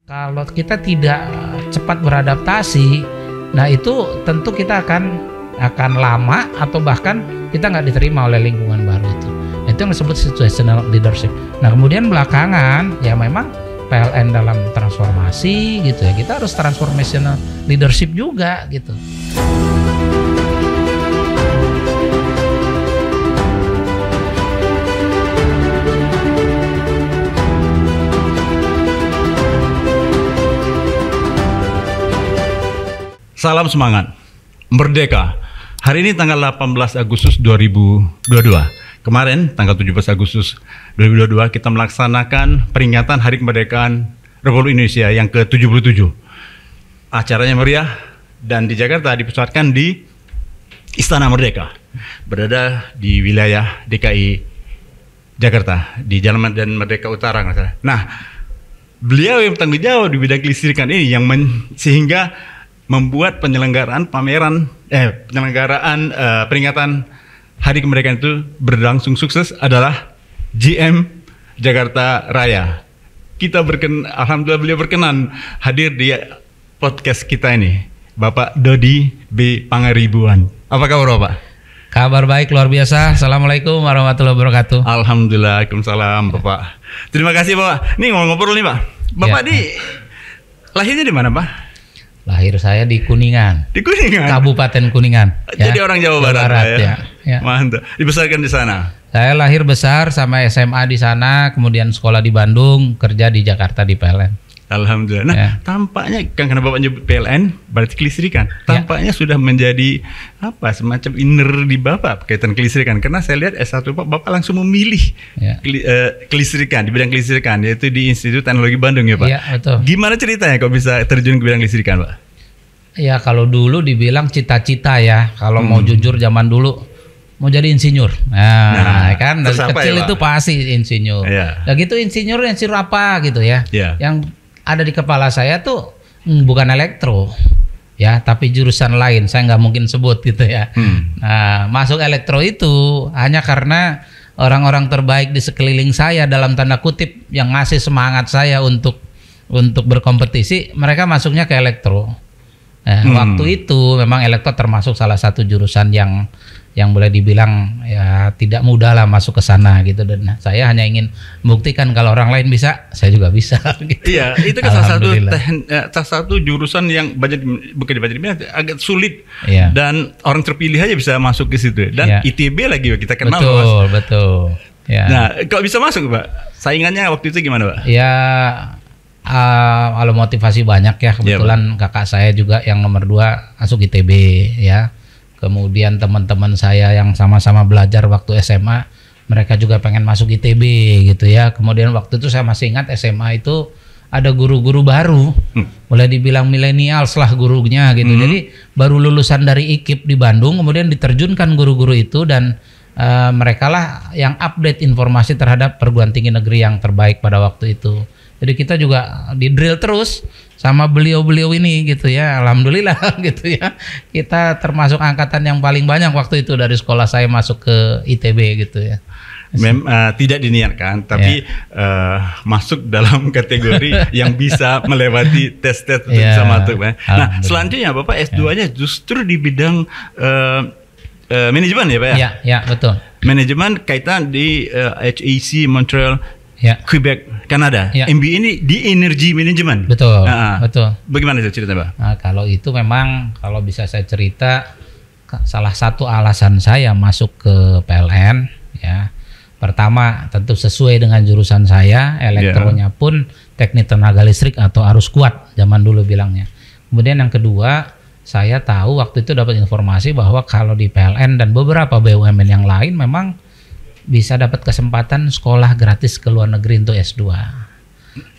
Kalau kita tidak cepat beradaptasi, nah itu tentu kita akan lama atau bahkan kita nggak diterima oleh lingkungan baru itu. Itu yang disebut situational leadership. Nah kemudian belakangan ya memang PLN dalam transformasi gitu ya, kita harus transformational leadership juga gitu. Salam semangat, merdeka. Hari ini tanggal 18 Agustus 2022. Kemarin tanggal 17 Agustus 2022 kita melaksanakan peringatan Hari Kemerdekaan Republik Indonesia yang ke-77. Acaranya meriah dan di Jakarta dipusatkan di Istana Merdeka, berada di wilayah DKI Jakarta di Jalan Medan Merdeka Utara. Nah, beliau yang bertanggung jawab di bidang kelistrikan ini yang sehingga membuat penyelenggaraan peringatan Hari Kemerdekaan itu berlangsung sukses adalah GM Jakarta Raya. Alhamdulillah beliau berkenan hadir di podcast kita ini, Bapak Dodi B. Pangaribuan. Apa kabar Bapak? Kabar baik, luar biasa. Assalamualaikum warahmatullahi wabarakatuh. Alhamdulillah, waalaikumsalam Bapak. Terima kasih Bapak. Nih ngobrol nih Pak. Bapak lahirnya di mana Pak? Lahir saya di Kuningan. Di Kuningan? Kabupaten Kuningan. Jadi orang Jawa Barat ya. Mantap. Dibesarkan di sana? Saya lahir besar sampai SMA di sana, kemudian sekolah di Bandung, kerja di Jakarta di PLN. Alhamdulillah. Nah, tampaknya kan karena Bapak nyebut PLN, berarti kelistrikan. Tampaknya sudah menjadi semacam inner di Bapak kaitan kelistrikan. Karena saya lihat S1 Bapak langsung memilih kelistrikan, di bidang kelistrikan, yaitu di Institut Teknologi Bandung ya Pak. Iya, betul. Gimana ceritanya kok bisa terjun ke bidang kelistrikan Pak? Ya kalau dulu dibilang cita-cita ya, kalau mau jujur zaman dulu mau jadi insinyur. Nah kan dari kecil itu pasti insinyur. Nah gitu insinyur apa gitu ya. Yang ada di kepala saya tuh bukan elektro ya, tapi jurusan lain, saya nggak mungkin sebut gitu ya. Nah, masuk elektro itu hanya karena orang-orang terbaik di sekeliling saya dalam tanda kutip yang ngasih semangat saya untuk berkompetisi, mereka masuknya ke elektro. Nah, waktu itu memang elektro termasuk salah satu jurusan yang boleh dibilang ya tidak mudah lah masuk ke sana gitu, dan saya hanya ingin membuktikan kalau orang lain bisa, saya juga bisa gitu. Iya, itu kan salah satu jurusan yang bukan agak sulit dan orang terpilih aja bisa masuk ke situ, dan ITB lagi kita kenal. Betul. Ya. Nah, kok bisa masuk Pak? Saingannya waktu itu gimana Pak? Ya kalau motivasi banyak ya, kebetulan kakak saya juga yang nomor 2 masuk ITB ya. Kemudian teman-teman saya yang sama-sama belajar waktu SMA, mereka juga pengen masuk ITB gitu ya. Kemudian waktu itu saya masih ingat SMA itu ada guru-guru baru, boleh dibilang milenial lah gurunya gitu. Jadi baru lulusan dari IKIP di Bandung, kemudian diterjunkan guru-guru itu, dan mereka lah yang update informasi terhadap perguruan tinggi negeri yang terbaik pada waktu itu. Jadi kita juga di drill terus sama beliau-beliau ini gitu ya. Alhamdulillah gitu ya. Kita termasuk angkatan yang paling banyak waktu itu dari sekolah saya masuk ke ITB gitu ya. Tidak diniatkan, tapi masuk dalam kategori yang bisa melewati tes-tes untuk bisa masuk. Nah, selanjutnya Bapak S2-nya justru di bidang manajemen ya Pak ya? Iya, betul. Manajemen kaitan di HEC Montreal, Quebec, Kanada. MBA ini di energy management. Betul. Betul. Bagaimana itu ceritanya Pak? Nah, kalau itu memang kalau bisa saya cerita, salah satu alasan saya masuk ke PLN ya. Pertama tentu sesuai dengan jurusan saya, elektronya pun teknik tenaga listrik atau arus kuat zaman dulu bilangnya. Kemudian yang kedua, saya tahu waktu itu dapat informasi bahwa kalau di PLN dan beberapa BUMN yang lain memang bisa dapat kesempatan sekolah gratis ke luar negeri untuk S2.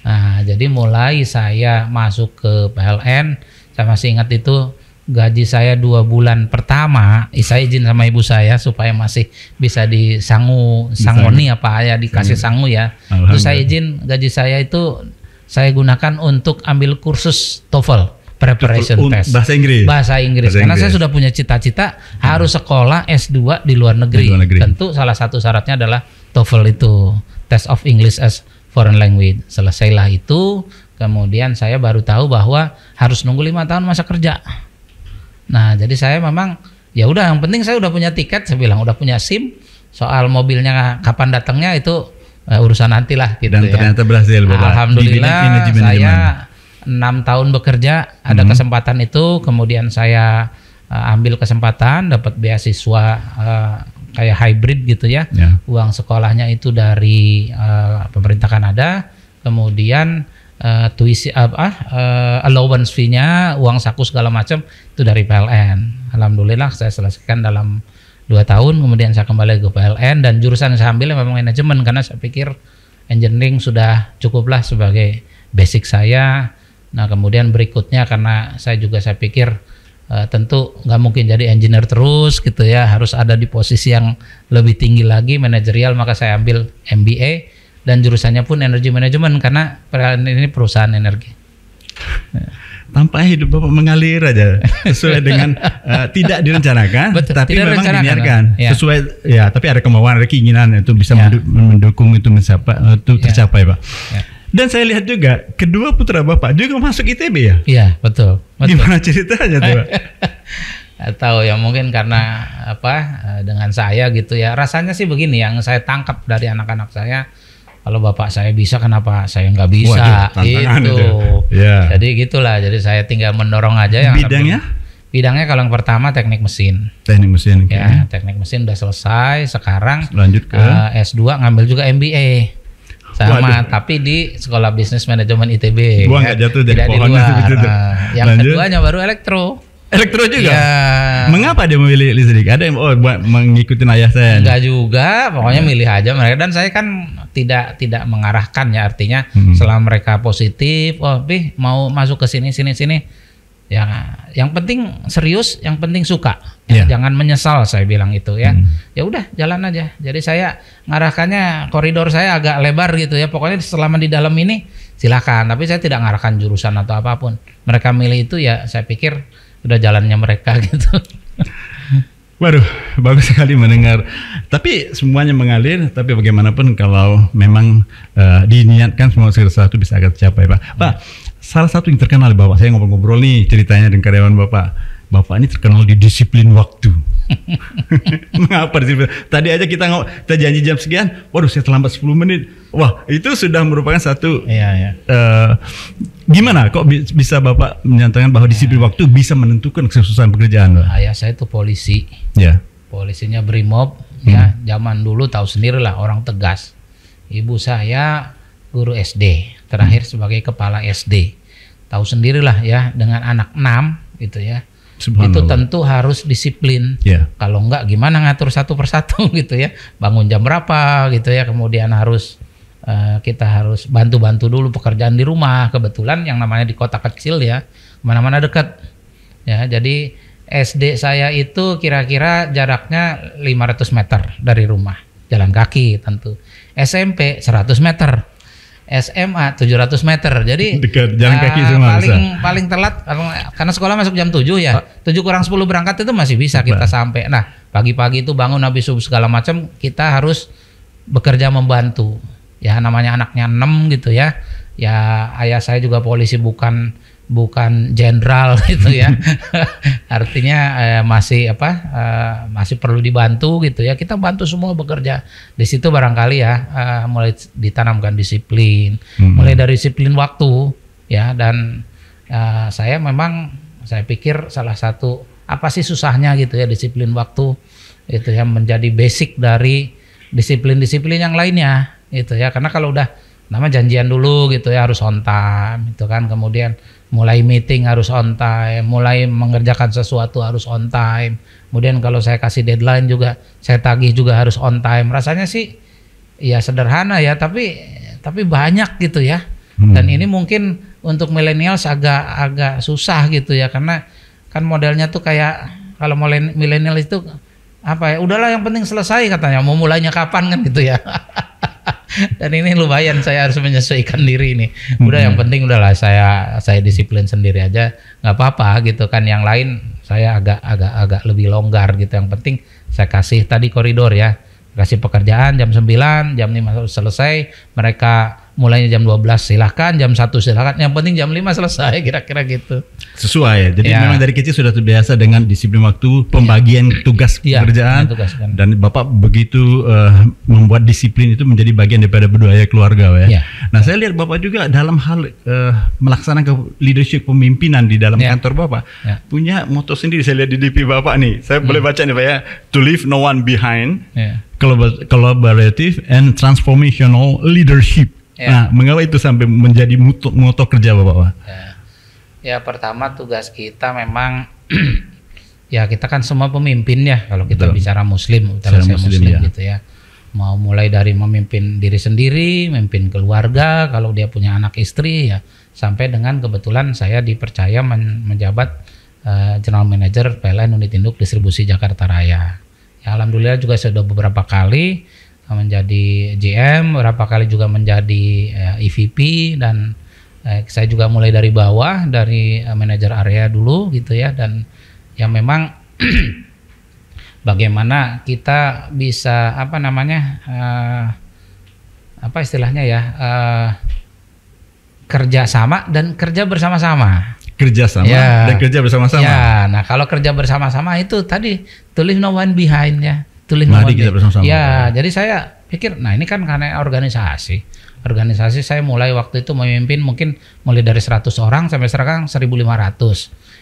Nah, jadi mulai saya masuk ke PLN, saya masih ingat itu gaji saya 2 bulan pertama, saya izin sama ibu saya supaya masih bisa disangoni dikasih sangu ya. Terus saya izin gaji saya itu saya gunakan untuk ambil kursus TOEFL. Preparation test bahasa Inggris karena saya sudah punya cita-cita harus sekolah S2 di luar negeri. Tentu salah satu syaratnya adalah TOEFL itu, Test of English as Foreign Language. Selesailah itu, Kemudian saya baru tahu bahwa harus nunggu 5 tahun masa kerja. Nah, jadi saya memang ya udah, yang penting saya udah punya tiket, saya bilang udah punya SIM. Soal mobilnya kapan datangnya itu urusan nantilah gitu. Dan ternyata berhasil Bapak. Alhamdulillah saya 6 tahun bekerja, ada kesempatan itu, kemudian saya ambil kesempatan dapat beasiswa kayak hybrid gitu ya. Uang sekolahnya itu dari pemerintah Kanada, kemudian tuisi allowance fee-nya, uang saku segala macam itu dari PLN. Alhamdulillah saya selesaikan dalam 2 tahun, kemudian saya kembali ke PLN dan jurusan yang saya ambil memang manajemen karena saya pikir engineering sudah cukuplah sebagai basic saya. Nah, kemudian berikutnya karena saya pikir tentu nggak mungkin jadi engineer terus gitu ya, harus ada di posisi yang lebih tinggi lagi manajerial, maka saya ambil MBA dan jurusannya pun energy management karena ini perusahaan energi. Tampaknya hidup Bapak mengalir aja sesuai dengan tidak direncanakan. Betul, tapi tidak memang diniatkan ya. Sesuai ya, tapi ada kemauan, ada keinginan itu bisa mendukung itu tercapai Pak. Ya. Dan saya lihat juga kedua putra Bapak juga masuk ITB ya? Iya, betul. Gimana ceritanya tuh Pak? Atau ya mungkin karena dengan saya gitu ya. Rasanya sih begini, yang saya tangkap dari anak-anak saya, kalau bapak saya bisa, kenapa saya nggak bisa? Itu. Ya. Jadi gitulah. Jadi saya tinggal mendorong aja yang bidangnya kalau yang pertama teknik mesin. Teknik mesin. Ya, teknik mesin udah selesai. Sekarang lanjut ke S2 ngambil juga MBA. Sama, tapi di Sekolah Bisnis Manajemen ITB. Gua nggak jatuh dari pohon gitu. Yang keduanya baru elektro. Elektro juga? Ya. Mengapa dia memilih listrik? Ada yang buat mengikuti ayah saya? Enggak juga, pokoknya milih aja mereka. Dan saya kan tidak mengarahkan ya, artinya selama mereka positif, mau masuk ke sini. Ya, yang penting serius, yang penting suka. Ya, jangan menyesal, saya bilang itu ya. Ya udah, jalan aja. Jadi saya ngarahkannya, koridor saya agak lebar gitu ya. Pokoknya selama di dalam ini silakan, tapi saya tidak ngarahkan jurusan atau apapun. Mereka milih itu ya, saya pikir udah jalannya mereka gitu. Waduh, bagus sekali mendengar. Tapi semuanya mengalir, tapi bagaimanapun kalau memang diniatkan semua sesuatu bisa akan tercapai Pak. Pak, salah satu yang terkenal Bapak, saya ngobrol-ngobrol nih ceritanya dengan karyawan Bapak. Bapak ini terkenal di disiplin waktu. Mengapa disiplin? Tadi aja kita janji jam sekian, waduh saya terlambat 10 menit. Wah, itu sudah merupakan satu gimana kok bisa Bapak menyatakan bahwa disiplin waktu bisa menentukan kesuksesan pekerjaan? Ayah saya itu polisi. Ya. Polisinya Brimob ya, zaman dulu tahu sendirilah orang tegas. Ibu saya guru SD, terakhir sebagai kepala SD. Tahu sendirilah ya, dengan anak 6 gitu ya. Itu tentu harus disiplin. Kalau enggak gimana ngatur satu persatu gitu ya. Bangun jam berapa gitu ya. Kemudian kita harus bantu-bantu dulu pekerjaan di rumah. Kebetulan yang namanya di kota kecil ya, mana-mana dekat. Ya, jadi SD saya itu kira-kira jaraknya 500 meter dari rumah. Jalan kaki tentu. SMP 100 meter. SMA 700 meter, jadi dekat, jalan kaki semua paling telat karena sekolah masuk jam 7 ya, 7 kurang 10 berangkat itu masih bisa kita sampai. Nah, pagi-pagi itu bangun habis subuh segala macam, kita harus bekerja membantu. Ya namanya anaknya 6 gitu ya. Ya ayah saya juga polisi, bukan jenderal gitu ya. Artinya masih perlu dibantu gitu ya. Kita bantu semua bekerja. Di situ barangkali ya mulai ditanamkan disiplin, mulai dari disiplin waktu ya. Dan saya pikir salah satu apa sih susahnya gitu ya, disiplin waktu itu ya menjadi basic dari disiplin-disiplin yang lainnya gitu ya. Karena kalau udah nama janjian dulu gitu ya, harus on time itu kan, kemudian mulai meeting harus on time, mulai mengerjakan sesuatu harus on time, kemudian kalau saya kasih deadline juga saya tagih juga harus on time. Rasanya sih ya sederhana ya, tapi banyak gitu ya. Dan ini mungkin untuk millennials agak susah gitu ya, karena kan modelnya tuh kayak kalau millennial itu apa ya, udahlah yang penting selesai katanya, mau mulainya kapan kan gitu ya. Dan ini lumayan saya harus menyesuaikan diri ini. Udah yang penting udahlah saya disiplin sendiri aja, nggak apa-apa gitu kan. Yang lain saya agak lebih longgar gitu. Yang penting saya kasih tadi koridor ya, kasih pekerjaan jam 9, jam 5 selesai, mereka mulainya jam 12 silahkan, jam 1 silahkan, yang penting jam 5 selesai, kira-kira gitu. Sesuai, jadi memang dari kecil sudah terbiasa dengan disiplin waktu, pembagian tugas pekerjaan, dan Bapak begitu membuat disiplin itu menjadi bagian daripada budaya keluarga ya. Nah saya lihat Bapak juga dalam hal melaksanakan leadership pemimpinan di dalam kantor Bapak, punya moto sendiri, saya lihat di DP Bapak nih, saya boleh baca nih Pak ya, to leave no one behind, collaborative and transformational leadership. Nah, mengapa itu sampai menjadi moto kerja Bapak? Ya, pertama tugas kita memang ya kita kan semua pemimpin ya, kalau kita bicara muslim, saya muslim gitu ya. Mau mulai dari memimpin diri sendiri, memimpin keluarga, kalau dia punya anak istri ya, sampai dengan kebetulan saya dipercaya menjabat General Manager PLN Unit Induk Distribusi Jakarta Raya. Ya, alhamdulillah juga sudah beberapa kali menjadi GM, beberapa kali juga menjadi EVP, dan saya juga mulai dari bawah, dari manajer area dulu gitu ya. Dan ya memang bagaimana kita bisa apa istilahnya ya, kerja sama dan kerja bersama-sama. Kerjasama dan kerja bersama-sama. Ya, nah kalau kerja bersama-sama itu tadi to leave no one behind ya. Mari kita bersama-sama. Ya, jadi saya pikir, nah ini kan karena organisasi saya mulai waktu itu memimpin mungkin mulai dari 100 orang sampai sekarang 1.500.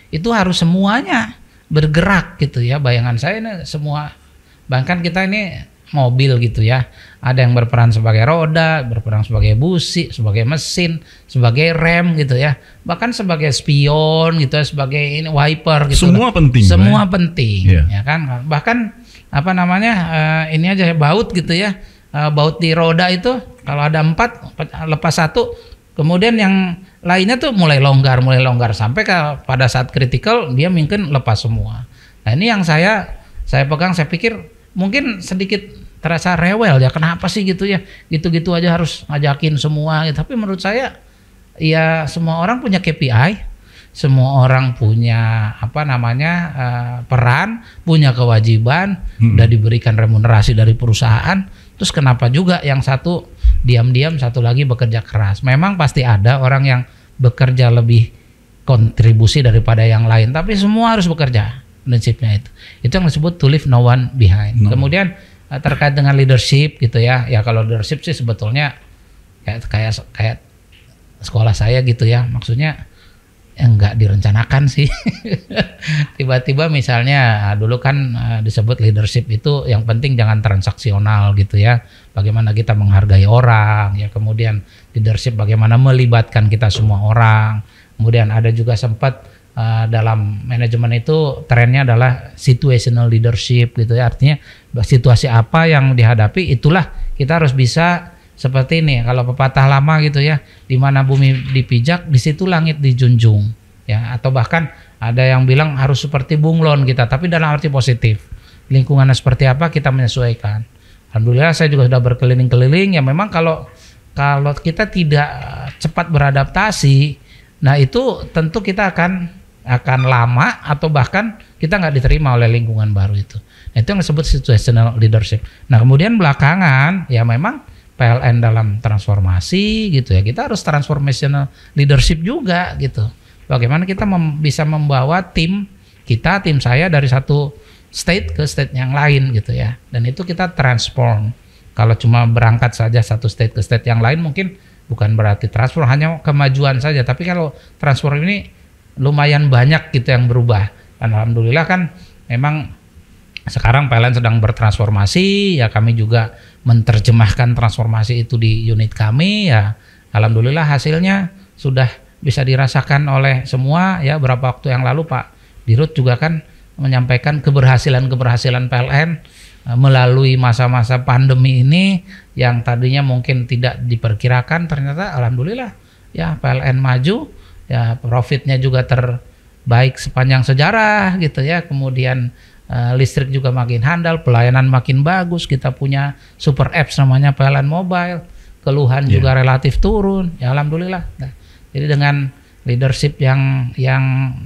Itu harus semuanya bergerak gitu ya. Bayangan saya ini semua, bahkan kita ini mobil gitu ya. Ada yang berperan sebagai roda, berperan sebagai busi, sebagai mesin, sebagai rem gitu ya. Bahkan sebagai spion gitu ya, sebagai ini wiper gitu. Semua penting. Semua penting, ya kan. Bahkan ini aja baut gitu ya, baut di roda itu kalau ada 4 lepas 1, kemudian yang lainnya tuh mulai longgar sampai pada saat kritikal dia mungkin lepas semua. Nah ini yang saya pegang, saya pikir mungkin sedikit terasa rewel ya, kenapa sih gitu ya, gitu-gitu aja harus ngajakin semua gitu. Tapi menurut saya ya semua orang punya KPI, semua orang punya peran, punya kewajiban, udah diberikan remunerasi dari perusahaan. Terus kenapa juga yang satu diam-diam, satu lagi bekerja keras? Memang pasti ada orang yang bekerja lebih kontribusi daripada yang lain, tapi semua harus bekerja. Prinsipnya itu yang disebut to leave no one behind. Kemudian terkait dengan leadership gitu ya. Ya kalau leadership sih sebetulnya kayak sekolah saya gitu ya. Maksudnya enggak direncanakan sih. Tiba-tiba misalnya dulu kan disebut leadership itu yang penting jangan transaksional gitu ya. Bagaimana kita menghargai orang ya. Kemudian leadership bagaimana melibatkan kita semua orang. Kemudian ada juga sempat dalam manajemen itu trennya adalah situational leadership gitu ya. Artinya situasi apa yang dihadapi itulah kita harus bisa seperti ini, kalau pepatah lama gitu ya, di mana bumi dipijak, di situ langit dijunjung ya. Atau bahkan ada yang bilang harus seperti bunglon kita, tapi dalam arti positif. Lingkungannya seperti apa kita menyesuaikan. Alhamdulillah saya juga sudah berkeliling-keliling ya. Memang kalau kita tidak cepat beradaptasi, nah itu tentu kita akan lama atau bahkan kita nggak diterima oleh lingkungan baru itu. Nah, itu yang disebut situational leadership. Nah kemudian belakangan ya memang PLN dalam transformasi gitu ya, kita harus transformational leadership juga gitu. Bagaimana kita bisa membawa tim saya dari satu state ke state yang lain gitu ya. Dan itu kita transform. Kalau cuma berangkat saja satu state ke state yang lain mungkin bukan berarti transform, hanya kemajuan saja. Tapi kalau transform ini lumayan banyak gitu yang berubah. Dan alhamdulillah kan memang sekarang PLN sedang bertransformasi ya, kami juga menerjemahkan transformasi itu di unit kami ya. Alhamdulillah hasilnya sudah bisa dirasakan oleh semua ya. Berapa waktu yang lalu Pak Dirut juga kan menyampaikan keberhasilan PLN melalui masa-masa pandemi ini yang tadinya mungkin tidak diperkirakan, ternyata alhamdulillah ya PLN maju ya, profitnya juga terbaik sepanjang sejarah gitu ya. Kemudian listrik juga makin handal, pelayanan makin bagus, kita punya super apps namanya PLN Mobile, keluhan juga relatif turun ya alhamdulillah. Nah, jadi dengan leadership yang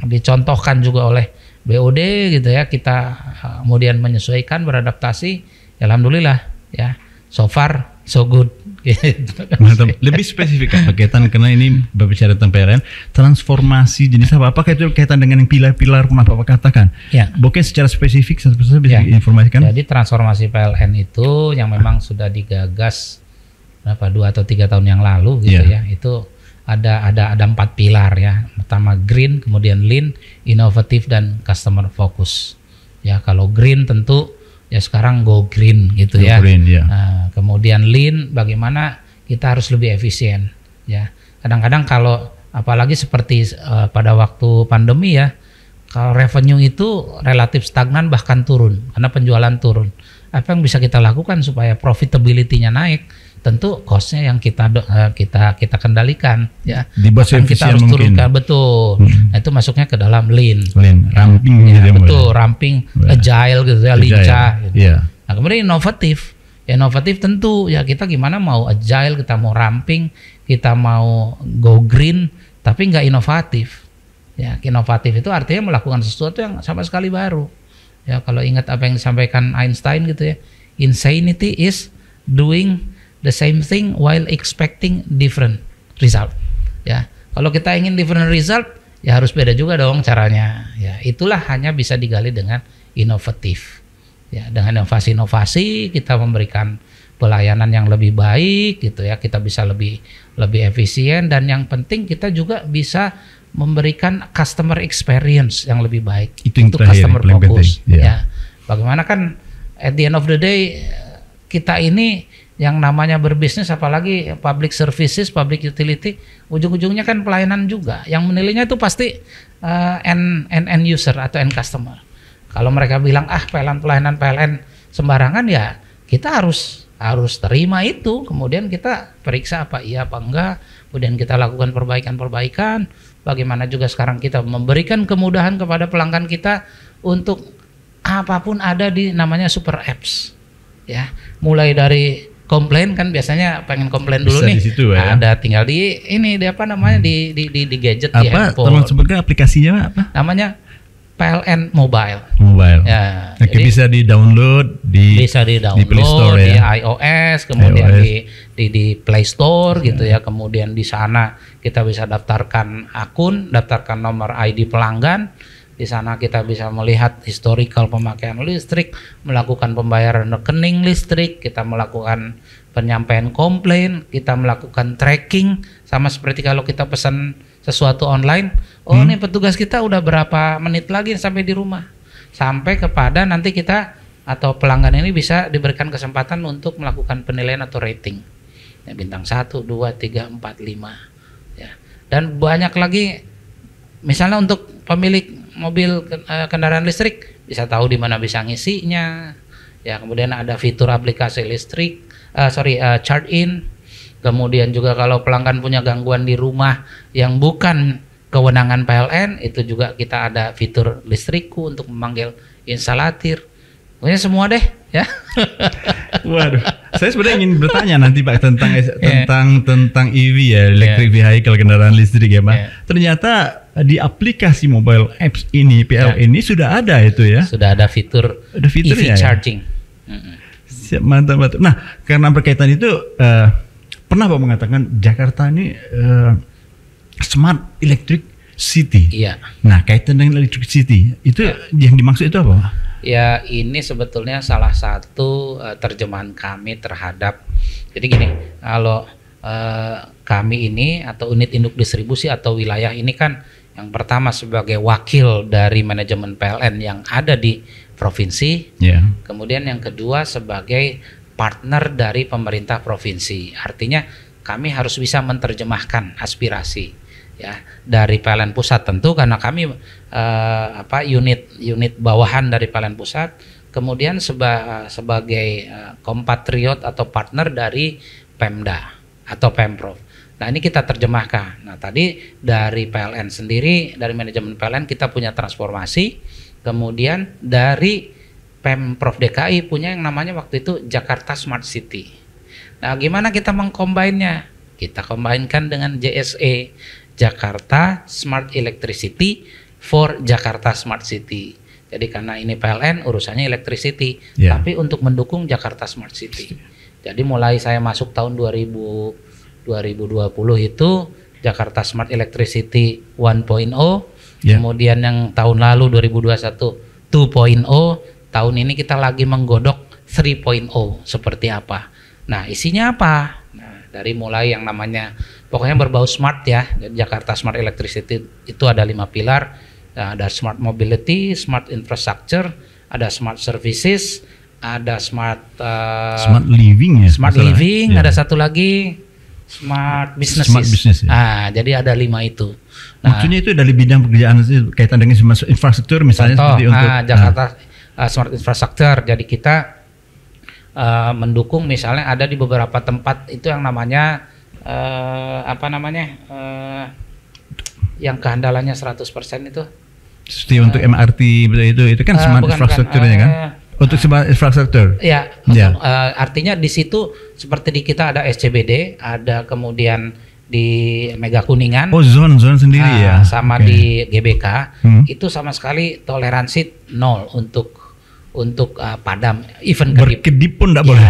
dicontohkan juga oleh BOD gitu ya, kita kemudian menyesuaikan, beradaptasi ya alhamdulillah ya. So far so good. Mantap. Lebih spesifik berkaitan karena ini berbicara tentang PLN, transformasi jenis apa? Apakah itu berkaitan dengan yang pilar-pilar Bapak katakan? Ya. Boleh secara spesifik bisa informasikan? Jadi transformasi PLN itu yang memang sudah digagas 2 atau 3 tahun yang lalu gitu ya. Itu ada 4 pilar ya. Pertama green, kemudian lean, inovatif dan customer focus. Ya, kalau green tentu ya sekarang go green gitu ya. Green, yeah. Nah, kemudian lean, bagaimana kita harus lebih efisien ya. Kadang-kadang kalau apalagi seperti pada waktu pandemi ya, kalau revenue itu relatif stagnan bahkan turun karena penjualan turun. Apa yang bisa kita lakukan supaya profitability-nya naik? Tentu cost-nya yang kita kendalikan ya. Dibuat kita harus turunkan, betul. Nah, itu masuknya ke dalam lean. Ramping ya, gitu. Betul, ramping, agile gitu ya, lincah gitu. Yeah. Nah, kemudian inovatif. Inovatif tentu ya, kita gimana mau agile, kita mau ramping, kita mau go green tapi nggak inovatif. Ya, inovatif itu artinya melakukan sesuatu yang sama sekali baru. Ya, kalau ingat apa yang disampaikan Einstein gitu ya. Insanity is doing the same thing while expecting different result. Ya, kalau kita ingin different result, ya harus beda juga dong caranya. Ya, itulah hanya bisa digali dengan inovatif. Ya, dengan inovasi-inovasi kita memberikan pelayanan yang lebih baik gitu ya. Kita bisa lebih efisien dan yang penting kita juga bisa memberikan customer experience yang lebih baik. Itu customer focus. Yeah. Ya, bagaimana kan at the end of the day kita ini yang namanya berbisnis, apalagi public services, public utility, ujung-ujungnya kan pelayanan juga. Yang menilainya itu pasti end user atau end customer. Kalau mereka bilang pelayanan PLN sembarangan, ya kita harus terima itu. Kemudian kita periksa apa iya apa enggak. Kemudian kita lakukan perbaikan-perbaikan. Bagaimana juga sekarang kita memberikan kemudahan kepada pelanggan kita untuk apapun ada di namanya super apps. Ya, mulai dari komplain kan biasanya pengen komplain dulu bisa nih. Di situ, ya. Ada tinggal di ini di apa namanya di gadget di handphone. Tolong sebutkan aplikasinya apa? Namanya PLN Mobile. Ya, jadi bisa di-download di Play Store, di ya. iOS, kemudian di Play Store gitu ya. Kemudian di sana kita bisa daftarkan akun, daftarkan nomor ID pelanggan. Di sana kita bisa melihat historical pemakaian listrik, melakukan pembayaran rekening listrik, kita melakukan penyampaian komplain, kita melakukan tracking, sama seperti kalau kita pesan sesuatu online. Oh, ini petugas kita udah berapa menit lagi sampai di rumah. Sampai kepada nanti kita atau pelanggan ini bisa diberikan kesempatan untuk melakukan penilaian atau rating. Ya, bintang 1, 2, 3, 4, 5. Ya. Dan banyak lagi, misalnya untuk pemilik mobil kendaraan listrik bisa tahu di mana bisa ngisinya. Ya, kemudian ada fitur aplikasi listrik, charge in. Kemudian juga kalau pelanggan punya gangguan di rumah yang bukan kewenangan PLN, itu juga kita ada fitur listrikku untuk memanggil instalatir. Pokoknya semua deh, ya. Waduh, saya sebenarnya ingin bertanya nanti Pak tentang EV ya, electric vehicle, kendaraan listrik ya Pak. Ternyata di aplikasi mobile apps ini PLN ini sudah ada itu ya. Sudah ada fitur EV charging. Siap, mantap. Nah, karena berkaitan itu pernah Pak mengatakan Jakarta ini smart electric city. Iya. Nah, kaitan dengan electric city itu yang dimaksud itu apa? Ya, ini sebetulnya salah satu terjemahan kami terhadap, jadi gini, kalau kami ini atau unit induk distribusi atau wilayah ini kan yang pertama sebagai wakil dari manajemen PLN yang ada di provinsi, kemudian yang kedua sebagai partner dari pemerintah provinsi. Artinya kami harus bisa menerjemahkan aspirasi ya dari PLN pusat, tentu karena kami unit bawahan dari PLN pusat, kemudian sebagai kompatriot atau partner dari Pemda atau Pemprov. Nah, ini kita terjemahkan. Nah, tadi dari PLN sendiri, dari manajemen PLN kita punya transformasi, kemudian dari Pemprov DKI punya yang namanya waktu itu Jakarta Smart City. Nah, gimana kita mengcombine-nya? Kita combine-kan dengan JSE, Jakarta Smart Electricity for Jakarta Smart City. Jadi karena ini PLN urusannya electricity, tapi untuk mendukung Jakarta Smart City. Jadi mulai saya masuk tahun 2020 itu Jakarta Smart Electricity 1.0, kemudian yang tahun lalu 2021 2.0, tahun ini kita lagi menggodok 3.0 seperti apa. Nah, isinya apa? Nah, dari mulai yang namanya pokoknya berbau smart ya. Jadi Jakarta Smart Electricity itu ada 5 pilar. Nah, ada smart mobility, smart infrastructure, ada smart services, ada smart living ya. Smart living, ada satu lagi smart businesses. Smart business, ya. Jadi ada 5 itu. Nah, maksudnya itu dari bidang pekerjaan kaitan dengan infrastruktur misalnya contoh, seperti untuk Jakarta Smart Infrastructure. Jadi kita mendukung misalnya ada di beberapa tempat itu yang namanya yang kehandalannya 100% itu. Seperti untuk MRT itu kan smart infrastrukturnya kan? Untuk smart infrastruktur. Ya, artinya di situ seperti di kita ada SCBD, ada kemudian di Mega Kuningan. Oh, zone sendiri ya. Sama di GBK itu sama sekali toleransi 0 untuk padam, even berkedip pun tidak boleh.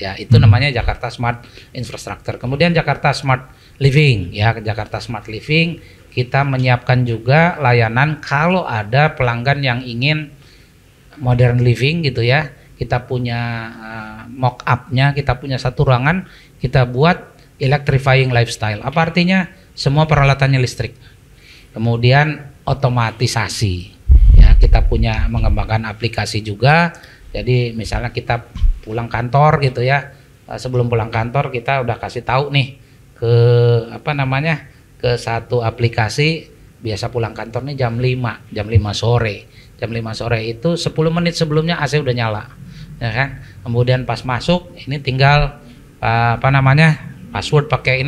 Ya itu namanya Jakarta Smart Infrastructure. Kemudian Jakarta Smart Living ya, Jakarta Smart Living kita menyiapkan juga layanan kalau ada pelanggan yang ingin modern living gitu ya. Kita punya mock up-nya, kita punya satu ruangan, kita buat electrifying lifestyle. Apa artinya? Semua peralatannya listrik. Kemudian otomatisasi. Ya, kita punya mengembangkan aplikasi juga. Jadi misalnya kita pulang kantor gitu ya. Sebelum pulang kantor kita udah kasih tahu nih ke ke satu aplikasi, biasa pulang kantor nih jam 5 sore. Jam 5 sore itu 10 menit sebelumnya AC udah nyala. Ya kan? Kemudian pas masuk ini tinggal password pakai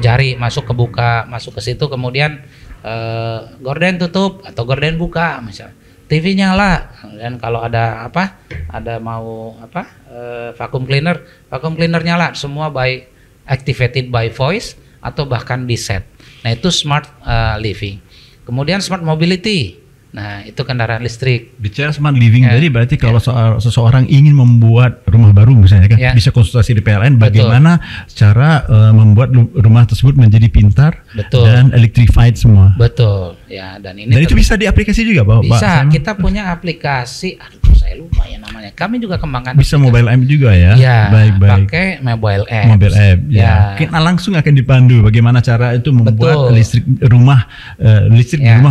jari, masuk ke situ, kemudian gorden tutup atau gorden buka misalnya. TV nyala, dan kalau ada vacuum cleaner nyala, semua activated by voice atau bahkan di set. Nah itu smart living. Kemudian smart mobility. Nah itu kendaraan listrik. Bicara smart living tadi berarti kalau seseorang ingin membuat rumah baru misalnya kan bisa konsultasi di PLN bagaimana cara membuat rumah tersebut menjadi pintar dan electrified semua. Betul ya, dan itu bisa diaplikasi juga Pak? Bisa, kita punya aplikasi, saya lupa ya namanya. Kami juga kembangkan. Bisa mobile app juga ya? Ya, baik. pakai mobile app. Mobile app ya. Kita langsung akan dipandu bagaimana cara itu membuat listrik di rumah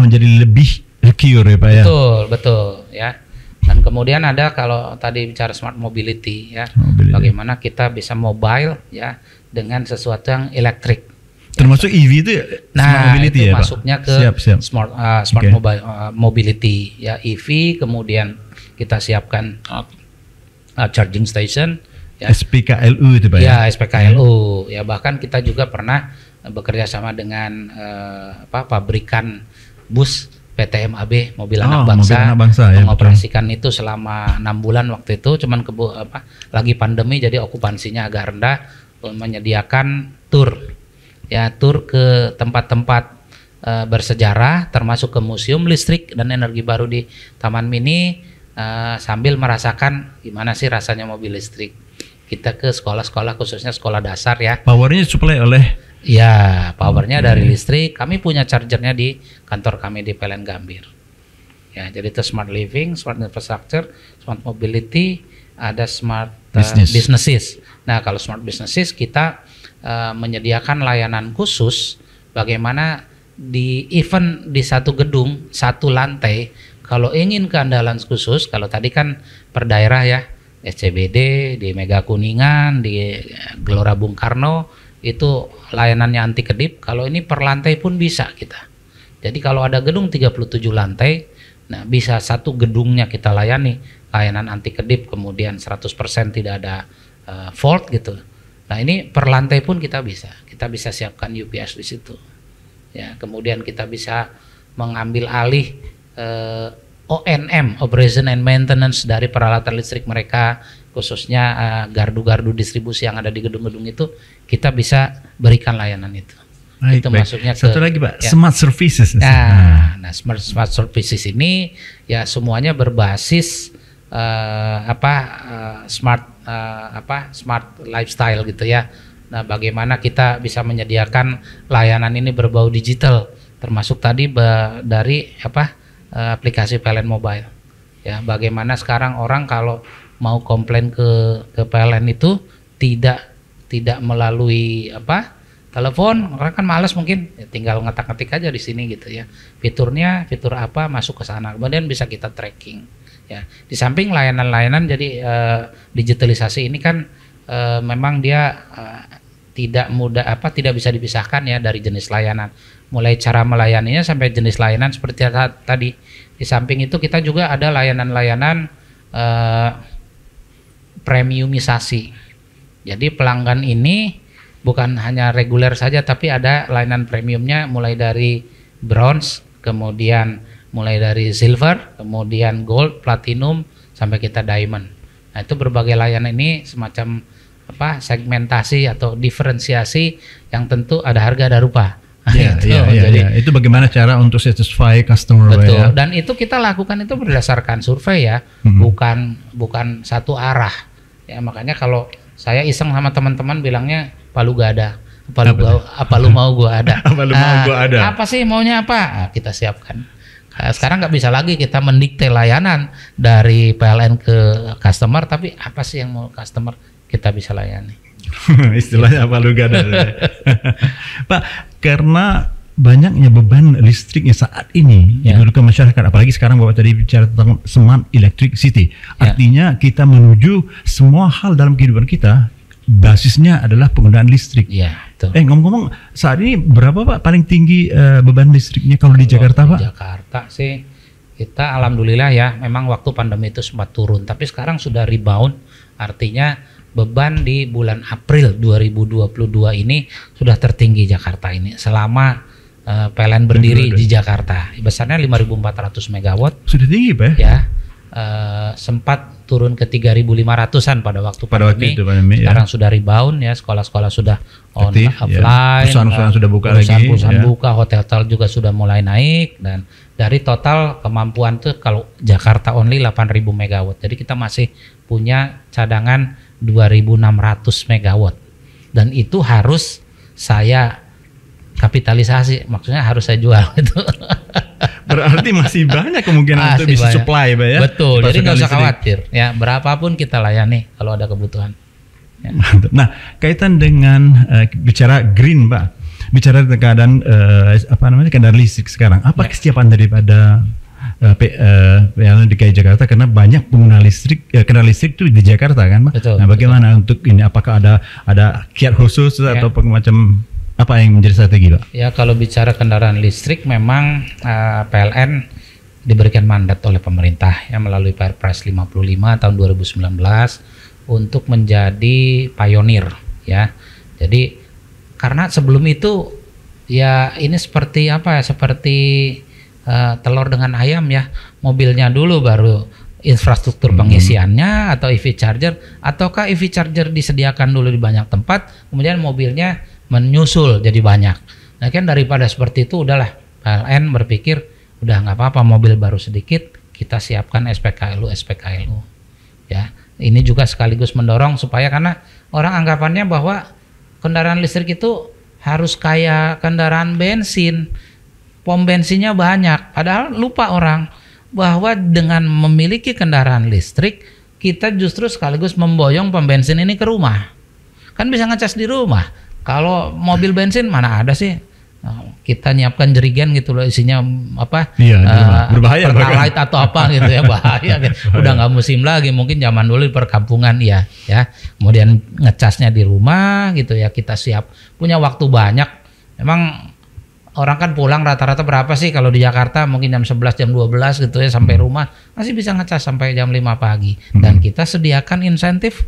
menjadi lebih secure ya Pak ya. Betul ya. Dan kemudian ada kalau tadi bicara smart mobility ya, bagaimana kita bisa mobile ya dengan sesuatu yang elektrik. Termasuk EV itu smart mobility itu ya masuknya Pak? Ke smart mobile mobility ya, EV. Kemudian kita siapkan charging station ya. SPKLU itu Pak ya? SPKLU ya, bahkan kita juga pernah bekerja sama dengan pabrikan bus PT MAB Mobil Anak Bangsa ya, mengoperasikan itu selama 6 bulan waktu itu, cuman lagi pandemi jadi okupansinya agak rendah, menyediakan tur ke tempat-tempat bersejarah termasuk ke museum listrik dan energi baru di Taman Mini, sambil merasakan gimana sih rasanya mobil listrik. Kita ke sekolah-sekolah khususnya sekolah dasar ya. Powernya supply oleh ya, powernya dari listrik. Kami punya chargernya di kantor kami di PLN Gambir. Ya, jadi itu smart living, smart infrastructure, smart mobility, ada smart businesses. Nah, kalau smart businesses kita menyediakan layanan khusus bagaimana di event di satu gedung, satu lantai, kalau ingin keandalan khusus, kalau tadi kan per daerah ya, SCBD, di Mega Kuningan, di Gelora Bung Karno, itu layanannya anti kedip. Kalau ini per lantai pun bisa kita. Jadi kalau ada gedung 37 lantai, nah bisa satu gedungnya kita layani layanan anti kedip, kemudian 100% tidak ada fault gitu. Nah ini per lantai pun kita bisa siapkan UPS di situ. Ya, kemudian kita bisa mengambil alih ONM, Operation and Maintenance, dari peralatan listrik mereka, khususnya gardu-gardu distribusi yang ada di gedung-gedung itu, kita bisa berikan layanan itu. Itu masuknya ke satu lagi Pak, smart services. Nah, smart services ini ya semuanya berbasis smart smart lifestyle gitu ya. Nah, bagaimana kita bisa menyediakan layanan ini berbau digital, termasuk tadi dari aplikasi PLN Mobile. Ya, bagaimana sekarang orang kalau mau komplain ke PLN itu tidak melalui telepon, orang kan malas mungkin, ya tinggal ngetik aja di sini gitu ya. Fitur apa masuk ke sana, kemudian bisa kita tracking. Ya, di samping layanan-layanan jadi digitalisasi ini kan memang dia tidak bisa dipisahkan ya dari jenis layanan. Mulai cara melayaninya sampai jenis layanan seperti tadi. Di samping itu kita juga ada layanan-layanan premiumisasi. Jadi pelanggan ini bukan hanya reguler saja, tapi ada layanan premiumnya mulai dari bronze, kemudian mulai dari silver, kemudian gold, platinum, sampai kita diamond. Nah, itu berbagai layanan ini semacam segmentasi atau diferensiasi yang tentu ada harga ada rupa. Jadi itu bagaimana cara untuk satisfy customer. Betul. Ya? Dan itu kita lakukan itu berdasarkan survei ya, bukan satu arah. Ya, makanya kalau saya iseng sama teman-teman bilangnya palu gak ada, apa lu mau gua ada. Apa sih maunya apa? Nah, kita siapkan. Sekarang nggak bisa lagi kita mendikte layanan dari PLN ke customer, tapi apa sih yang mau customer kita bisa layani. Istilahnya apa lu gak ada. Pak, karena banyaknya beban listriknya saat ini ke masyarakat, apalagi sekarang Bapak tadi bicara tentang smart electricity, artinya kita menuju semua hal dalam kehidupan kita basisnya adalah penggunaan listrik. Ngomong-ngomong, saat ini berapa Pak paling tinggi beban listriknya kalau di Jakarta Pak? Di Jakarta sih kita alhamdulillah ya, memang waktu pandemi itu sempat turun, tapi sekarang sudah rebound, artinya beban di bulan April 2022 ini sudah tertinggi Jakarta ini selama PLN berdiri di Jakarta. Besarnya 5.400 megawatt. Sudah tinggi Pak ya. Sempat turun ke 3.500-an pada waktu pandemi. Sekarang sudah rebound ya, sekolah-sekolah sudah offline, perusahaan-perusahaan sudah buka lagi, perusahaan buka, hotel-hotel juga sudah mulai naik, dan dari total kemampuan tuh kalau Jakarta only 8.000 megawatt. Jadi kita masih punya cadangan 2.600 megawatt, dan itu harus saya kapitalisasi, maksudnya harus saya jual itu. Berarti masih banyak kemungkinan untuk bisa supply, Pak ya. Betul, jadi nggak usah khawatir ya, berapapun kita layani kalau ada kebutuhan. Ya. Nah, kaitan dengan bicara green, Pak, bicara tentang keadaan kendaraan listrik sekarang, apa kesiapan daripada PLN DKI Jakarta, karena banyak pengguna listrik, kendaraan listrik itu di Jakarta kan, Pak? Betul, nah, bagaimana untuk ini? Apakah ada kiat khusus atau macam apa yang menjadi strategi, Pak? Ya, kalau bicara kendaraan listrik, memang PLN diberikan mandat oleh pemerintah ya melalui Perpres 55 tahun 2019 untuk menjadi pionir ya. Jadi karena sebelum itu ya ini seperti seperti telur dengan ayam ya, mobilnya dulu baru infrastruktur pengisiannya atau EV charger, ataukah EV charger disediakan dulu di banyak tempat, kemudian mobilnya menyusul jadi banyak. Nah kan daripada seperti itu, udahlah PLN berpikir udah nggak apa-apa, mobil baru sedikit, kita siapkan SPKLU ya. Ini juga sekaligus mendorong supaya, karena orang anggapannya bahwa kendaraan listrik itu harus kayak kendaraan bensin, pom bensinnya banyak, padahal lupa orang bahwa dengan memiliki kendaraan listrik kita justru sekaligus memboyong pom bensin ini ke rumah. Kan bisa ngecas di rumah. Kalau mobil bensin mana ada sih? Kita nyiapkan jerigen gitu loh, isinya berbahaya, pertalite atau apa gitu ya, bahaya gitu. Udah nggak musim lagi, mungkin zaman dulu di perkampungan ya. Kemudian ngecasnya di rumah gitu ya, kita siap punya waktu banyak. Memang orang kan pulang rata-rata berapa sih kalau di Jakarta, mungkin jam 11 jam 12 gitu ya, sampai rumah masih bisa ngecas sampai jam 5 pagi. Dan kita sediakan insentif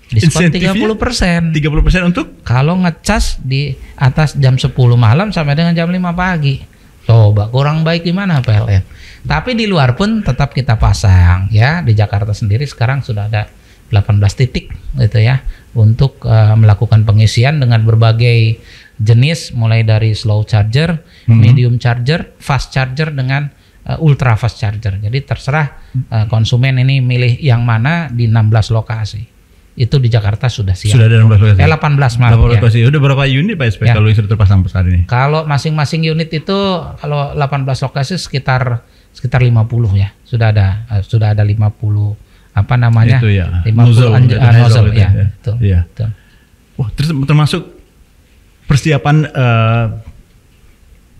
diskon 30%. 30% untuk? Kalau ngecas di atas jam 10 malam sampai dengan jam 5 pagi. Coba kurang baik gimana PLN. Tapi di luar pun tetap kita pasang ya. Di Jakarta sendiri sekarang sudah ada 18 titik gitu ya, untuk melakukan pengisian dengan berbagai jenis, mulai dari slow charger, medium charger, fast charger dengan ultra fast charger. Jadi terserah konsumen ini milih yang mana di 16 lokasi. itu di Jakarta sudah siap. Sudah ada 16 lokasi. 18 maaf. 18 lokasi. Udah berapa unit Pak SP kalau sudah terpasang saat ini? Kalau masing-masing unit itu kalau 18 lokasi sekitar 50 ya. Sudah ada 50 apa namanya? Itu ya. 50 nozzle ya. Betul. Iya. Betul. Wah, terus termasuk persiapan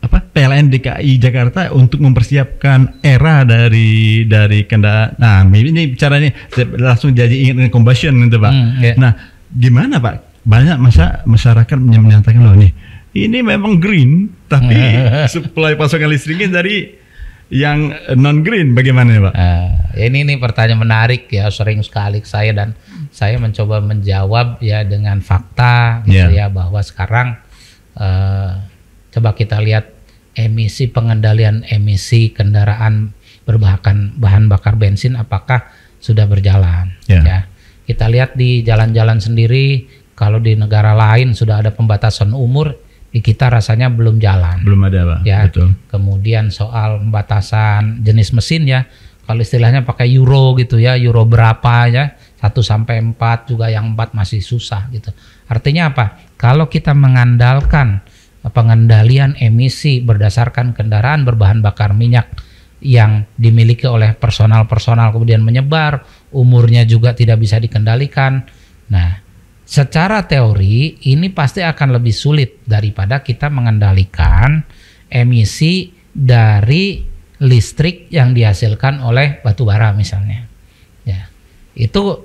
PLN DKI Jakarta untuk mempersiapkan era dari kendaraan. Nah, ini caranya langsung jadi ingin combustion gitu Pak. Nah, gimana Pak? Banyak masyarakat menyatakan loh nih, ini memang green, tapi supply pasokan listriknya dari yang non green. Bagaimana ya Pak? Ini pertanyaan menarik ya, sering sekali saya mencoba menjawab ya dengan fakta gitu ya, bahwa sekarang coba kita lihat pengendalian emisi kendaraan bahan bakar bensin apakah sudah berjalan ya. Kita lihat di jalan-jalan sendiri, kalau di negara lain sudah ada pembatasan umur, di kita rasanya belum jalan. Belum ada Pak. Ya. Betul. Kemudian soal pembatasan jenis mesin ya, kalau istilahnya pakai euro gitu ya, euro berapa ya, 1 sampai 4 juga, yang 4 masih susah gitu. Artinya apa? Kalau kita mengandalkan pengendalian emisi berdasarkan kendaraan berbahan bakar minyak yang dimiliki oleh personal kemudian menyebar, umurnya juga tidak bisa dikendalikan. Nah, secara teori ini pasti akan lebih sulit daripada kita mengendalikan emisi dari listrik yang dihasilkan oleh batu bara misalnya. Ya, itu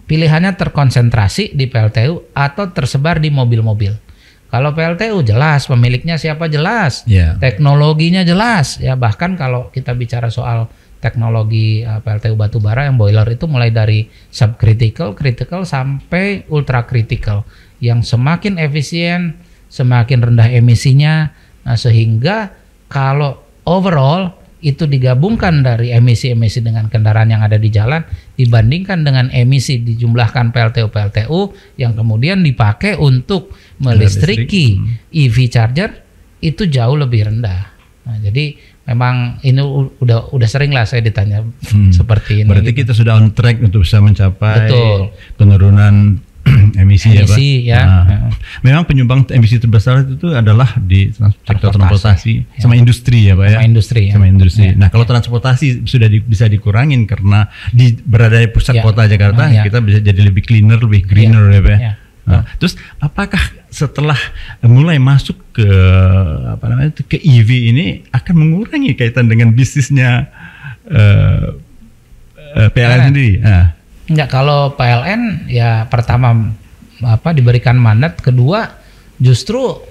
pilihannya terkonsentrasi di PLTU atau tersebar di mobil-mobil. Kalau PLTU jelas, pemiliknya siapa jelas, teknologinya jelas, ya bahkan kalau kita bicara soal teknologi PLTU batubara yang boiler itu mulai dari subcritical, critical sampai ultra critical, yang semakin efisien, semakin rendah emisinya, nah sehingga kalau overall itu digabungkan dari emisi-emisi dengan kendaraan yang ada di jalan dibandingkan dengan emisi dijumlahkan PLTU yang kemudian dipakai untuk melistriki EV charger, itu jauh lebih rendah. Nah, jadi memang ini udah sering lah saya ditanya seperti ini. Berarti kita sudah on track untuk bisa mencapai penurunan emisi ya Pak. Memang penyumbang emisi terbesar itu adalah di sektor transportasi sama industri ya Pak ya. Sama industri. Nah, kalau transportasi sudah bisa dikurangin karena berada di pusat kota Jakarta, kita bisa jadi lebih cleaner, lebih greener ya Pak. Nah, terus apakah setelah mulai masuk ke ke EV ini akan mengurangi kaitan dengan bisnisnya PLN sendiri? Enggak, kalau PLN ya pertama diberikan mandat, kedua justru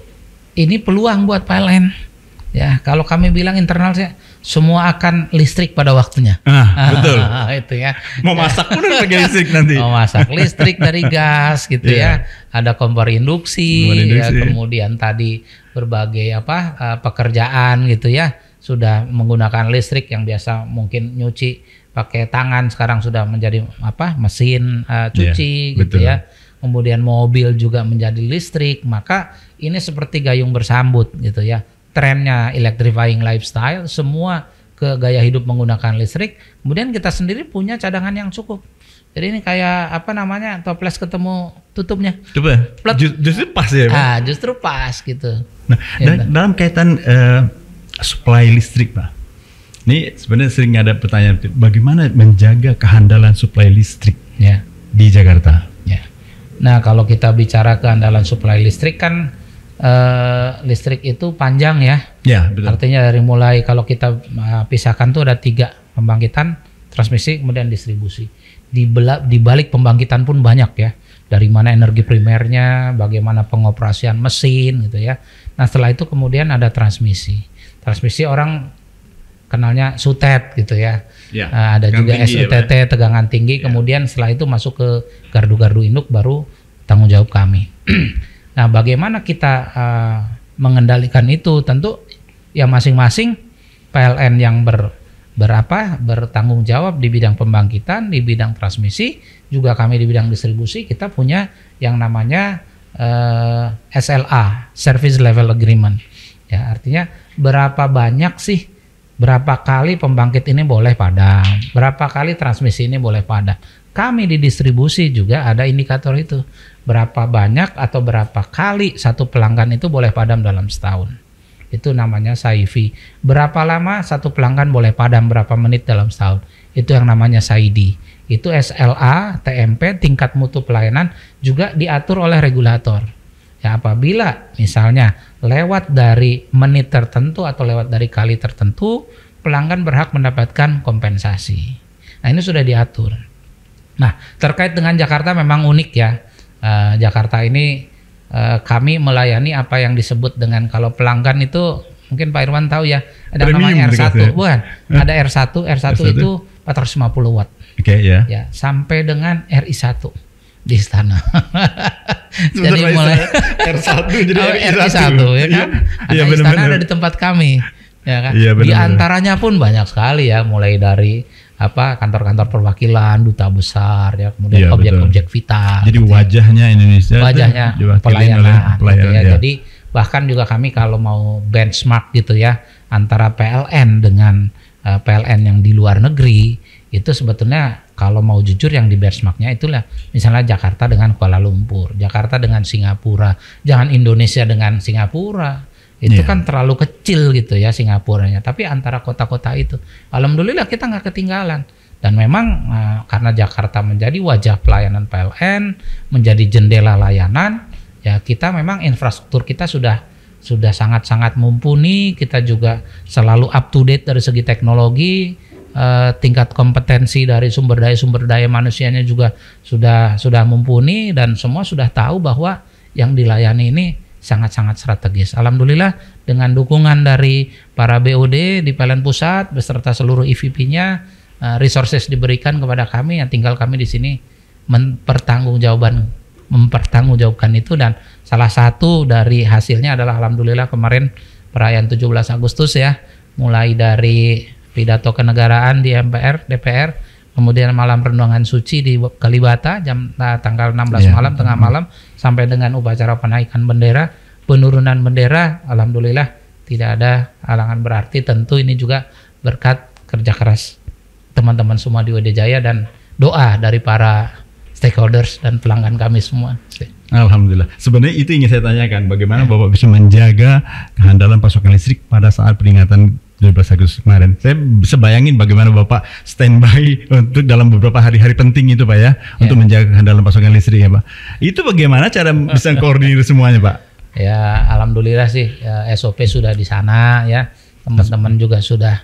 ini peluang buat PLN. Ya, kalau kami bilang internal semua akan listrik pada waktunya. Betul. Itu ya. Mau masak pun pakai listrik nanti. Mau masak listrik dari gas gitu ya. Ada kompor induksi. Ya, kemudian tadi berbagai pekerjaan gitu ya sudah menggunakan listrik, yang biasa mungkin nyuci pakai tangan sekarang sudah menjadi mesin cuci gitu ya. Kemudian mobil juga menjadi listrik, maka ini seperti gayung bersambut gitu ya. Trennya electrifying lifestyle, semua ke gaya hidup menggunakan listrik. Kemudian kita sendiri punya cadangan yang cukup. Jadi ini kayak toples ketemu tutupnya. Coba. Justru pas ya Pak? Justru pas gitu. Nah, dalam kaitan supply listrik Pak, ini sebenarnya sering ada pertanyaan, bagaimana menjaga kehandalan supply listrik di Jakarta? Nah, kalau kita bicara kehandalan supply listrik kan listrik itu panjang ya. Betul. Artinya dari mulai kalau kita pisahkan tuh ada 3, pembangkitan, transmisi, kemudian distribusi. Di balik pembangkitan pun banyak ya. Dari mana energi primernya, bagaimana pengoperasian mesin gitu ya. Nah, setelah itu kemudian ada transmisi. Transmisi orang kenalnya SUTET gitu ya. Ada juga SUTT tegangan tinggi. Kemudian setelah itu masuk ke gardu-gardu induk, baru tanggung jawab kami. Nah, bagaimana kita mengendalikan itu? Tentu ya masing-masing PLN yang bertanggung jawab di bidang pembangkitan, di bidang transmisi, juga kami di bidang distribusi, kita punya yang namanya SLA, Service Level Agreement. Ya, artinya berapa kali pembangkit ini boleh padam, berapa kali transmisi ini boleh padam. kami di distribusi juga ada indikator itu. Berapa banyak atau berapa kali satu pelanggan itu boleh padam dalam setahun. Itu namanya SAIFI. Berapa lama satu pelanggan boleh padam, berapa menit dalam setahun. Itu yang namanya SAIDI. Itu SLA, TMP, tingkat mutu pelayanan juga diatur oleh regulator. Ya, apabila misalnya lewat dari menit tertentu atau lewat dari kali tertentu, pelanggan berhak mendapatkan kompensasi. Nah, ini sudah diatur. Nah, terkait dengan Jakarta memang unik ya. Jakarta ini kami melayani apa yang disebut dengan, kalau pelanggan itu mungkin Pak Irwan tahu ya, ada namanya R1, bukan? Ada R1 itu 450 watt. Oke, ya. Ya, sampai dengan RI1 di istana. Jadi mulai R1 jadi RI1 ya kan. Ada istana ada di tempat kami. Ya kan. Ya, di antaranya pun banyak sekali ya, mulai dari kantor-kantor perwakilan, duta besar ya, kemudian objek-objek vital. Jadi wajahnya Indonesia, wajahnya pelayanan. Ya. Jadi bahkan juga kami kalau mau benchmark gitu ya antara PLN dengan PLN yang di luar negeri, itu sebetulnya kalau mau jujur yang di benchmarknya itulah misalnya Jakarta dengan Kuala Lumpur, Jakarta dengan Singapura, jangan Indonesia dengan Singapura. Itu kan terlalu kecil gitu ya Singapuranya. Tapi antara kota-kota itu, alhamdulillah kita nggak ketinggalan. Dan memang karena Jakarta menjadi wajah pelayanan PLN, menjadi jendela layanan, ya kita memang infrastruktur kita sudah sangat-sangat mumpuni. Kita juga selalu up to date dari segi teknologi, tingkat kompetensi dari sumber daya manusianya juga sudah mumpuni, dan semua sudah tahu bahwa yang dilayani ini sangat-sangat strategis. Alhamdulillah dengan dukungan dari para BOD di PLN Pusat beserta seluruh EVP-nya, resources diberikan kepada kami, yang tinggal kami di sini mempertanggungjawabkan itu. Dan salah satu dari hasilnya adalah alhamdulillah kemarin perayaan 17 Agustus ya, mulai dari pidato kenegaraan di MPR, DPR, kemudian malam renungan suci di Kalibata tanggal 16 malam, tengah malam, sampai dengan upacara penaikan bendera, penurunan bendera. Alhamdulillah tidak ada halangan berarti. Tentu ini juga berkat kerja keras teman-teman semua di WD Jaya dan doa dari para stakeholders dan pelanggan kami semua. Alhamdulillah. Sebenarnya itu ingin saya tanyakan, bagaimana Bapak bisa menjaga kehandalan pasokan listrik pada saat peringatan 17 Agustus kemarin. Saya bisa bayangin bagaimana Bapak standby untuk dalam beberapa hari-hari penting itu Pak ya, untuk menjaga kehandalan pasokan listrik ya Pak. Itu bagaimana cara bisa koordinir semuanya Pak? Ya alhamdulillah sih ya, SOP sudah di sana ya, teman-teman juga sudah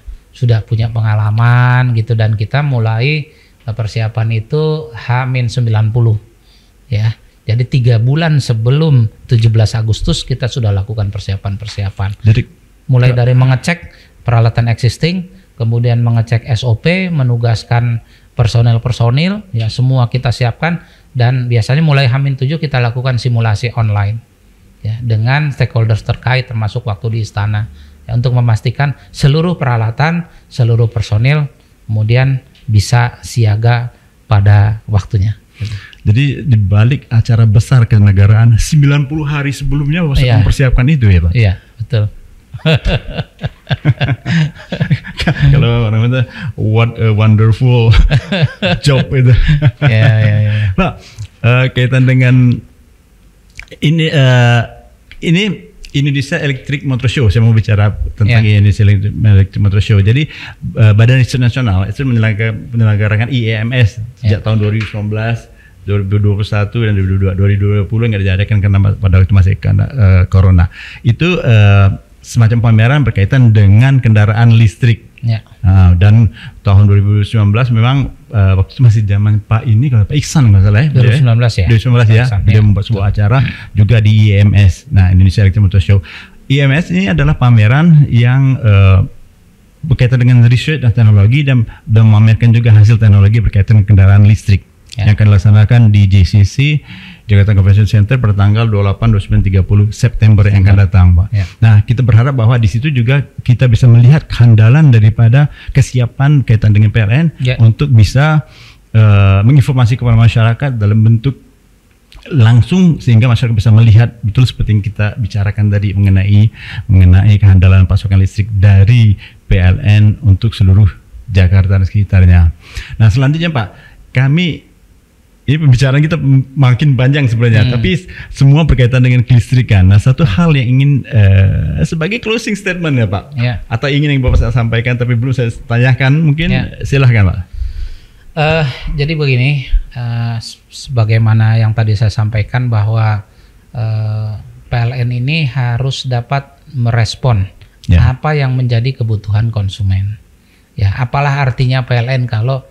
punya pengalaman gitu, dan kita mulai persiapan itu H-90 ya. Jadi 3 bulan sebelum 17 Agustus kita sudah lakukan persiapan. Jadi mulai dari mengecek peralatan existing, kemudian mengecek SOP, menugaskan personil ya, semua kita siapkan. Dan biasanya mulai H-7 kita lakukan simulasi online ya, dengan stakeholders terkait termasuk waktu di istana ya, untuk memastikan seluruh peralatan, seluruh personil kemudian bisa siaga pada waktunya. Jadi di balik acara besar kenegaraan 90 hari sebelumnya Bapak sudah mempersiapkan itu ya Pak? Iya, betul. Kalau orang kata what a wonderful job itu. Pak, kaitan dengan ini Indonesia Electric Motor Show, saya mau bicara tentang Indonesia Electric Motor Show. Jadi Badan Riset Nasional itu menyelenggarakan IEMS sejak tahun 2019, 2021 dan 2020 nggak diadakan karena pada waktu masih corona. Itu semacam pameran berkaitan dengan kendaraan listrik. Dan tahun 2019 memang waktu itu masih zaman Pak Iksan nggak salah ya. 2019 ya. Dia membuat sebuah acara juga di IEMS. Nah, Indonesia Electric Motor Show. IEMS ini adalah pameran yang berkaitan dengan riset dan teknologi, dan memamerkan juga hasil teknologi berkaitan dengan kendaraan listrik yang akan dilaksanakan di JCC Jakarta Convention Center pada tanggal 28, 29, 30 September yang akan datang, Pak. Nah, kita berharap bahwa di situ juga kita bisa melihat kehandalan daripada kesiapan kaitan dengan PLN untuk bisa menginformasi kepada masyarakat dalam bentuk langsung, sehingga masyarakat bisa melihat betul seperti yang kita bicarakan tadi mengenai kehandalan pasokan listrik dari PLN untuk seluruh Jakarta dan sekitarnya. Nah, selanjutnya Pak, kami ini pembicaraan kita makin panjang sebenarnya, tapi semua berkaitan dengan kelistrikan. Nah, satu hal yang ingin sebagai closing statement ya Pak, atau ingin yang Bapak sampaikan tapi belum saya tanyakan, mungkin silahkan Pak. Jadi begini, sebagaimana yang tadi saya sampaikan bahwa PLN ini harus dapat merespon apa yang menjadi kebutuhan konsumen. Ya, apalah artinya PLN kalau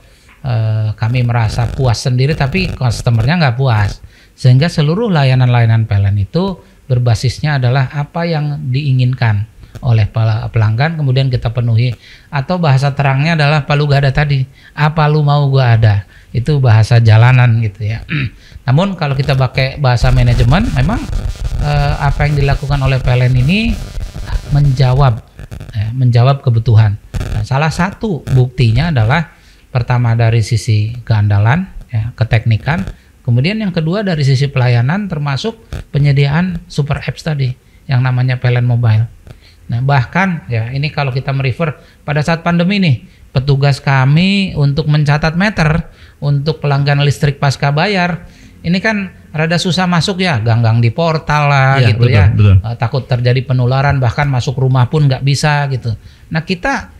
kami merasa puas sendiri tapi customernya nggak puas, sehingga seluruh layanan-layanan PLN itu berbasisnya adalah apa yang diinginkan oleh pelanggan kemudian kita penuhi, atau bahasa terangnya adalah palu gak ada tadi, apa lu mau gua ada, itu bahasa jalanan gitu ya. Namun kalau kita pakai bahasa manajemen, memang apa yang dilakukan oleh PLN ini menjawab kebutuhan. Nah, salah satu buktinya adalah pertama dari sisi keandalan, keteknikan, kemudian yang kedua dari sisi pelayanan termasuk penyediaan super apps tadi yang namanya PLN Mobile. Nah, bahkan ya ini kalau kita merefer pada saat pandemi nih, petugas kami untuk mencatat meter untuk pelanggan listrik pasca bayar ini kan rada susah masuk ya, ganggang di portal lah gitu betul, ya, betul. Takut terjadi penularan, bahkan masuk rumah pun nggak bisa gitu. Nah, kita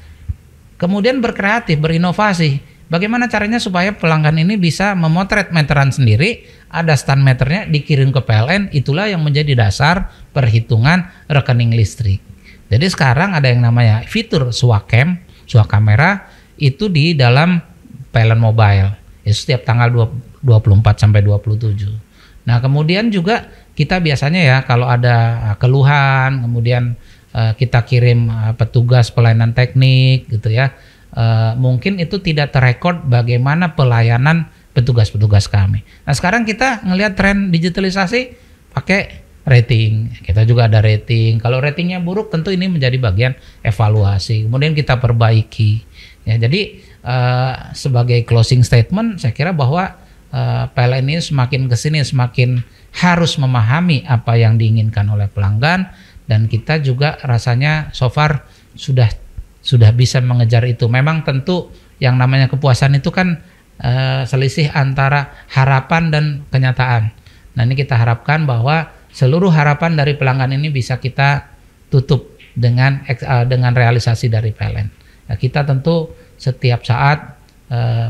kemudian berkreatif, berinovasi. Bagaimana caranya supaya pelanggan ini bisa memotret meteran sendiri, ada stand meternya, dikirim ke PLN, itulah yang menjadi dasar perhitungan rekening listrik. Jadi sekarang ada yang namanya fitur swakcam, swak kamera, itu di dalam PLN Mobile. Itu setiap tanggal 24 sampai 27. Nah, kemudian juga kita biasanya ya kalau ada keluhan, kemudian kita kirim petugas pelayanan teknik gitu ya, mungkin itu tidak terekord bagaimana pelayanan petugas-petugas kami. Nah, sekarang kita ngelihat tren digitalisasi pakai rating, kita juga ada rating. Kalau ratingnya buruk tentu ini menjadi bagian evaluasi, kemudian kita perbaiki ya. Jadi sebagai closing statement saya kira bahwa PLN ini semakin kesini semakin harus memahami apa yang diinginkan oleh pelanggan. Dan kita juga rasanya so far sudah bisa mengejar itu. Memang tentu yang namanya kepuasan itu kan selisih antara harapan dan kenyataan. Nah, ini kita harapkan bahwa seluruh harapan dari pelanggan ini bisa kita tutup dengan realisasi dari PLN. Nah, kita tentu setiap saat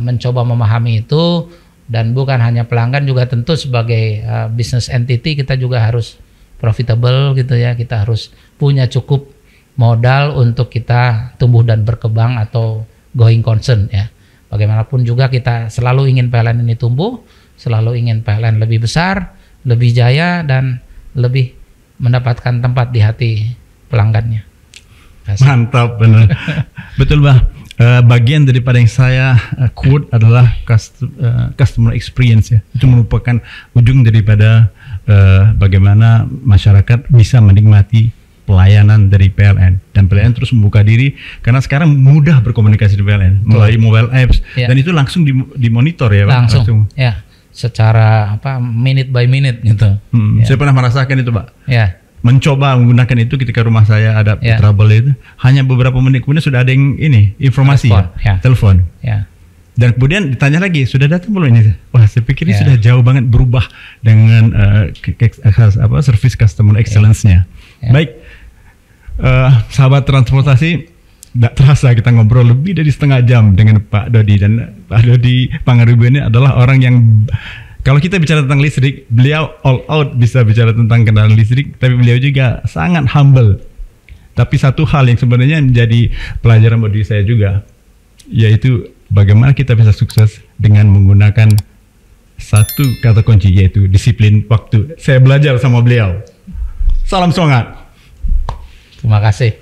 mencoba memahami itu, dan bukan hanya pelanggan, juga tentu sebagai business entity kita juga harus profitable gitu ya, kita harus punya cukup modal untuk kita tumbuh dan berkembang atau going concern ya. Bagaimanapun juga kita selalu ingin PLN ini tumbuh, selalu ingin PLN lebih besar, lebih jaya, dan lebih mendapatkan tempat di hati pelanggannya. Mantap benar. Betul Bah. Bagian daripada yang saya quote adalah customer experience ya. Itu merupakan ujung daripada bagaimana masyarakat bisa menikmati pelayanan dari PLN, dan PLN terus membuka diri karena sekarang mudah berkomunikasi di PLN melalui mobile apps dan itu langsung dimonitor ya Pak. Langsung ya, secara minute by minute gitu. Saya pernah merasakan itu Pak. Ya. Mencoba menggunakan itu ketika rumah saya ada trouble itu, hanya beberapa menit kemudian sudah ada yang informasi telepon. Dan kemudian ditanya lagi, sudah datang belum ini? Wah, saya pikir ini sudah jauh banget berubah dengan service customer excellence-nya. Baik, sahabat transportasi, tidak terasa kita ngobrol lebih dari setengah jam dengan Pak Dodi, dan Pak Dodi Pangaribuan ini adalah orang yang kalau kita bicara tentang listrik, beliau all out bisa bicara tentang kendaraan listrik, tapi beliau juga sangat humble. Tapi satu hal yang sebenarnya menjadi pelajaran bagi saya juga, yaitu bagaimana kita bisa sukses dengan menggunakan satu kata kunci, yaitu disiplin waktu. Saya belajar sama beliau. Salam semangat. Terima kasih.